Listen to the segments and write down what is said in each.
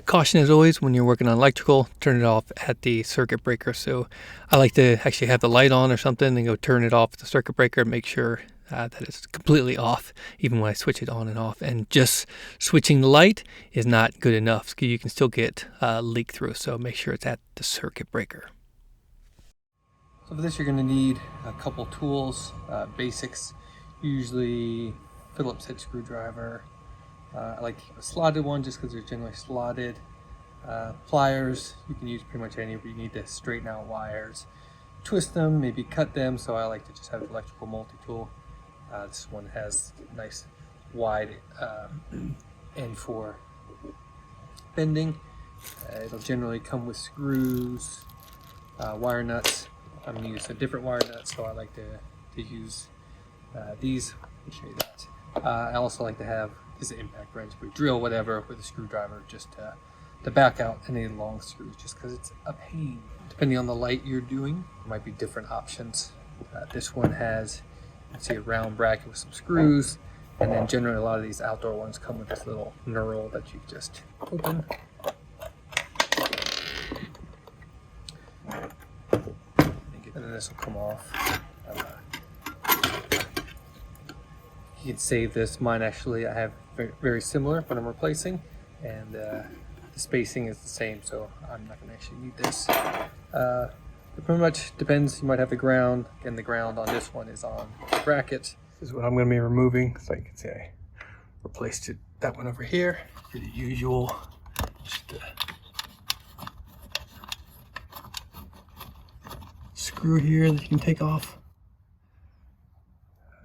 caution as always, when you're working on electrical, turn it off at the circuit breaker. So I like to actually have the light on or something and go turn it off at the circuit breaker and make sure that it's completely off, even when I switch it on and off. And just switching the light is not good enough. You can still get leak through, so make sure it's at the circuit breaker. So for this, you're going to need a couple tools, basics, usually Phillips head screwdriver. I like to keep a slotted one just because they're generally slotted. Pliers, you can use pretty much any, but you need to straighten out wires, twist them, maybe cut them. So I like to just have an electrical multi-tool. This one has a nice wide end for bending. It'll generally come with screws, wire nuts. I'm going to use a different wire nut, so I like to use these. Let me show you that. I also like to have this impact wrench, but drill whatever with a screwdriver just to back out any long screws, just because it's a pain. Depending on the light you're doing, there might be different options. This one has, you can see, a round bracket with some screws, and then generally a lot of these outdoor ones come with this little knurl that you just open. And then this will come off. You can save this. Mine actually, I have very similar, but I'm replacing, and the spacing is the same, so I'm not going to actually need this. It pretty much depends. You might have the ground. Again, the ground on this one is on the bracket. This is what I'm going to be removing. So you can see I replaced that one over here. Pretty usual. Just screw here that you can take off.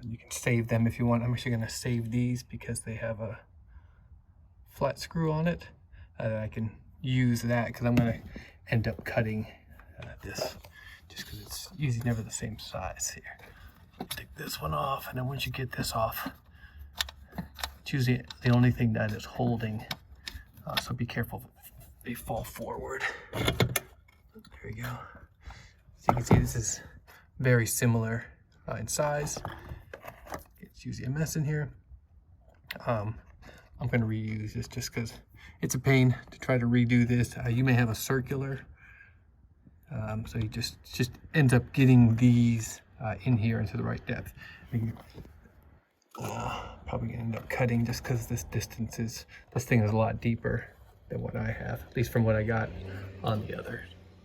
You can save them if you want. I'm actually going to save these because they have a flat screw on it. I can use that because I'm going to end up cutting this just because it's usually never the same size. Here, take this one off, and then once you get this off, it's usually the only thing that is holding. So be careful if they fall forward. There we go. So you can see this is very similar in size. It's usually a mess in here. I'm going to reuse this just because it's a pain to try to redo this. You may have a circular, so you just ends up getting these in here into the right depth. Probably going to end up cutting just because this thing is a lot deeper than what I have, at least from what I got on the other.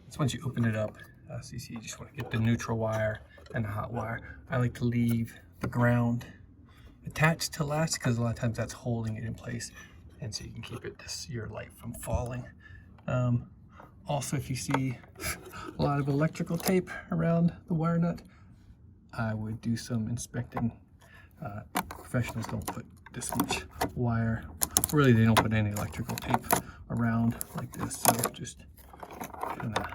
So once you open it up, so you see, you just want to get the neutral wire and the hot wire. I like to leave the ground attached to last because a lot of times that's holding it in place, and so you can keep your light from falling. Also, if you see a lot of electrical tape around the wire nut, I would do some inspecting. Professionals don't put this much wire. Really, they don't put any electrical tape around like this, so just kind of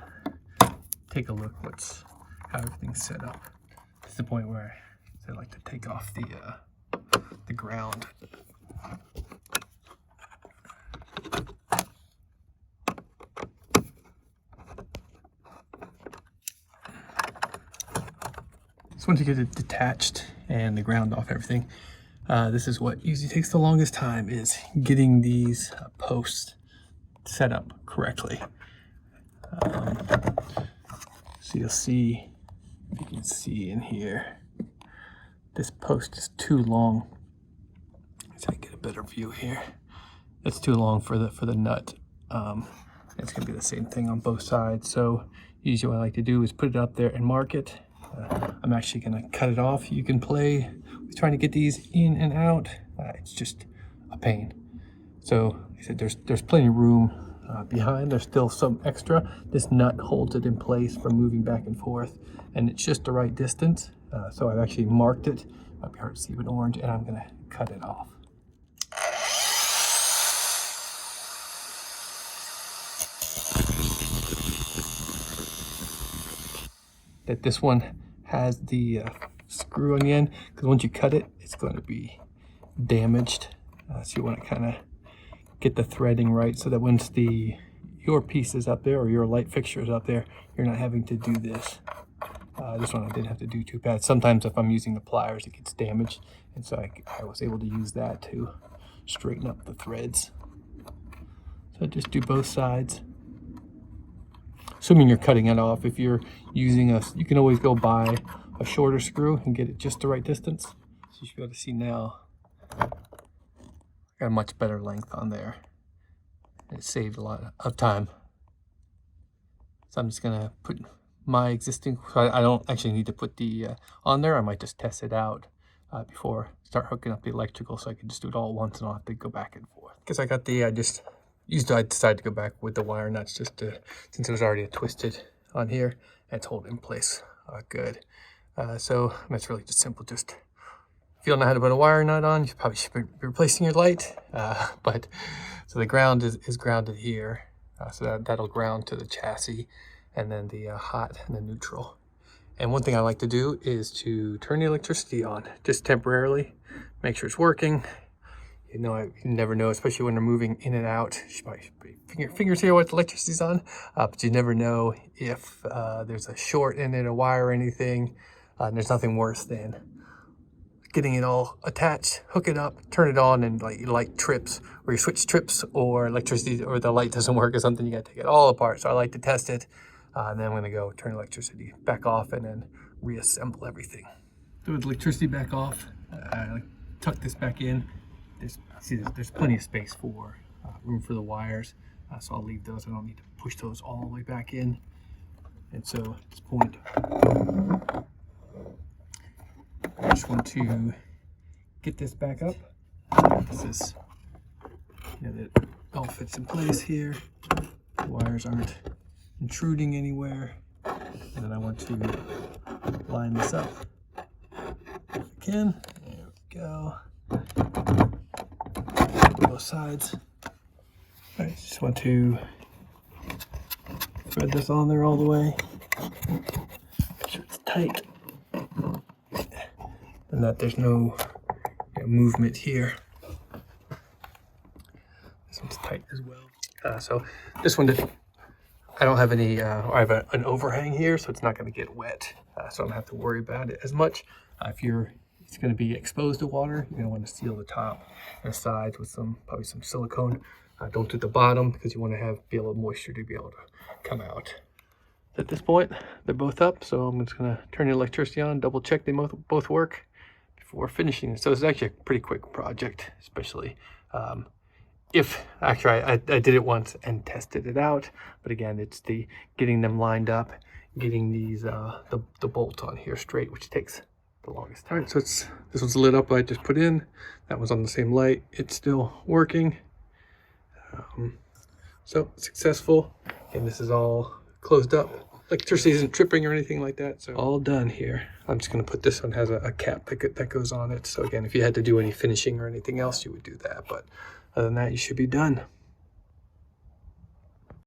take a look how everything's set up. It's the point where I like to take off the ground. So once you get it detached and the ground off everything, this is what usually takes the longest time, is getting these posts set up correctly. So you'll see, if you can see in here, this post is too long. Let's try to get a better view here. It's too long for the nut. It's going to be the same thing on both sides. So usually what I like to do is put it up there and mark it. I'm actually going to cut it off. You can play with trying to get these in and out. It's just a pain. So like I said, there's plenty of room behind. There's still some extra. This nut holds it in place from moving back and forth, and it's just the right distance. So I've actually marked it. Might be hard to see with orange, and I'm going to cut it off. That this one has the screw on the end, because once you cut it, it's going to be damaged. So you want to kind of get the threading right so that once your piece is up there or your light fixture is up there, you're not having to do this. This one I didn't have to do too bad. Sometimes if I'm using the pliers, it gets damaged, and so I was able to use that to straighten up the threads. So just do both sides. Assuming you're cutting it off. If you're using you can always go buy a shorter screw and get it just the right distance. So you should be able to see now, got a much better length on there. It saved a lot of time. So I'm just gonna put my existing, I don't actually need to put the on there. I might just test it out before start hooking up the electrical, so I can just do it all at once and I don't have to go back and forth. Because I got the, I decided to go back with the wire nuts just to, since it was already twisted on here, and it's holding in place good. So that's really just simple. Just if you don't know how to put a wire nut on, you probably should be replacing your light. But so the ground is grounded here. So that'll ground to the chassis, and then the hot and the neutral. And one thing I like to do is to turn the electricity on just temporarily, make sure it's working. You know, you never know, especially when they're moving in and out. You should probably put fingers here what the electricity's on, but you never know if there's a short in it, a wire or anything. And there's nothing worse than getting it all attached, hook it up, turn it on, and like your light trips, or your switch trips, or electricity, or the light doesn't work or something. You gotta take it all apart. So I like to test it, and then I'm gonna go turn electricity back off and then reassemble everything. So with electricity back off, I tuck this back in. There's plenty of space for room for the wires, so I'll leave those. I don't need to push those all the way back in. And so at this point, I just want to get this back up. This is, you know, that all fits in place here. The wires aren't intruding anywhere. And then I want to line this up if I can. There we go. Both sides. All right, just want to thread this on there all the way. Make sure it's tight, and that there's no movement here. This one's tight as well. So this one, I don't have any. I have an overhang here, so it's not going to get wet. So I don't have to worry about it as much. If it's going to be exposed to water, you're going to want to seal the top and the sides with probably some silicone. Don't do the bottom, because you want to be a little moisture to be able to come out. At this point, they're both up, so I'm just going to turn the electricity on, double check they both work before finishing. So it's actually a pretty quick project, especially if actually I did it once and tested it out. But again, it's the getting them lined up, getting these the bolt on here straight, which takes the longest time. All right, so this one's lit up. I just put in. That one's on the same light. It's still working. So successful, and this is all closed up. Electricity isn't tripping or anything like that, so all done here. I'm just going to put this one, has a cap that goes on it. So again, if you had to do any finishing or anything else, you would do that. But other than that, you should be done.